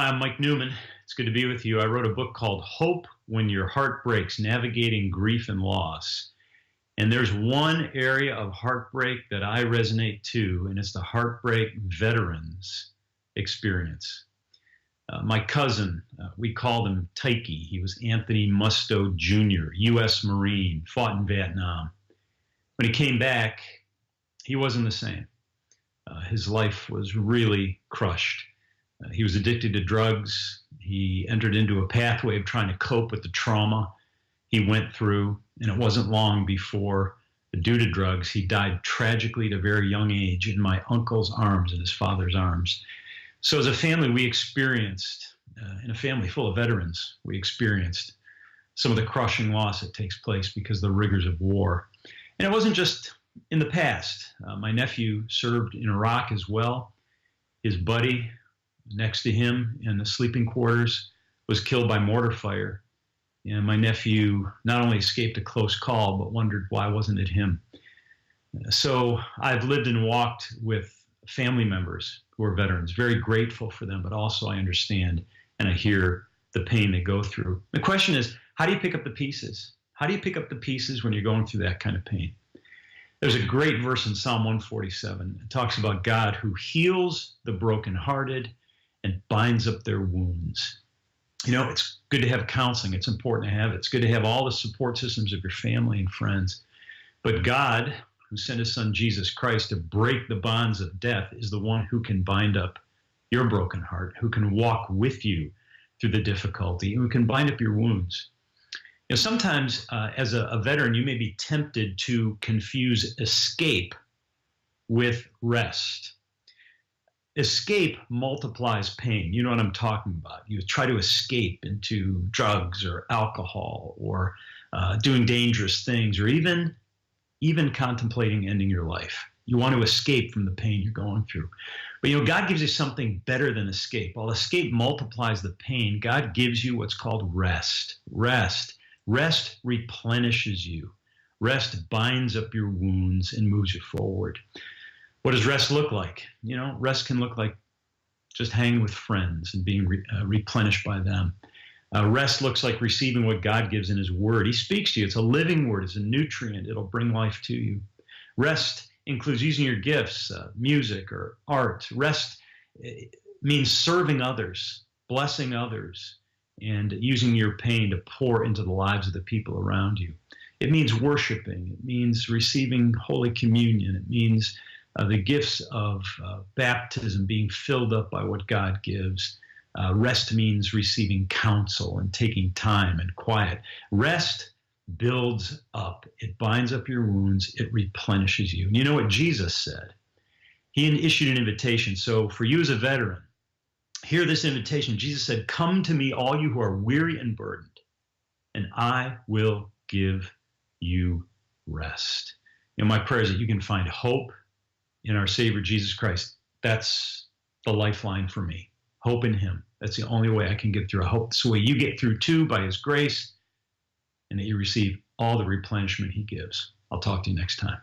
Hi, I'm Mike Newman. It's good to be with you. I wrote a book called Hope When Your Heart Breaks, Navigating Grief and Loss. And there's one area of heartbreak that I resonate to, and it's the heartbreak veterans experience. My cousin, we called him Tyke. He was Anthony Musto Jr., U.S. Marine, fought in Vietnam. When he came back, he wasn't the same. His life was really crushed. He was addicted to drugs. He entered into a pathway of trying to cope with the trauma he went through, and it wasn't long before, due to drugs, he died tragically at a very young age in my uncle's arms, in his father's arms. So as a family, we experienced, in a family full of veterans, we experienced some of the crushing loss that takes place because of the rigors of war. And it wasn't just in the past. My nephew served in Iraq as well. His buddy next to him in the sleeping quarters was killed by mortar fire. And my nephew not only escaped a close call, but wondered why wasn't it him. So I've lived and walked with family members who are veterans, very grateful for them, but also I understand and I hear the pain they go through. The question is, how do you pick up the pieces? How do you pick up the pieces when you're going through that kind of pain? There's a great verse in Psalm 147. It talks about God who heals the brokenhearted and binds up their wounds. You know, it's good to have counseling. It's important to have it. It's good to have all the support systems of your family and friends. But God, who sent his son Jesus Christ to break the bonds of death, is the one who can bind up your broken heart, who can walk with you through the difficulty, and who can bind up your wounds. You know, sometimes as a veteran, you may be tempted to confuse escape with rest. Escape multiplies pain. You know what I'm talking about. You try to escape into drugs or alcohol or doing dangerous things or even contemplating ending your life. You want to escape from the pain you're going through. But you know, God gives you something better than escape. While escape multiplies the pain, God gives you what's called rest. Rest replenishes you. Rest binds up your wounds and moves you forward. What does rest look like? You know, rest can look like just hanging with friends and being replenished by them. Rest looks like receiving what God gives in his word. He speaks to you. It's a living word. It's a nutrient. It'll bring life to you. Rest includes using your gifts, music or art. Rest means serving others, blessing others, and using your pain to pour into the lives of the people around you. It means worshiping. It means receiving Holy Communion. It means the gifts of baptism, being filled up by what God gives. Rest means receiving counsel and taking time and quiet. Rest builds up. It binds up your wounds. It replenishes you. And you know what Jesus said? He issued an invitation. So for you as a veteran, hear this invitation. Jesus said, "Come to me, all you who are weary and burdened, and I will give you rest." You know, my prayer is that you can find hope in our Savior, Jesus Christ. That's the lifeline for me. Hope in him. That's the only way I can get through. I hope it's the way you get through too, by his grace, and that you receive all the replenishment he gives. I'll talk to you next time.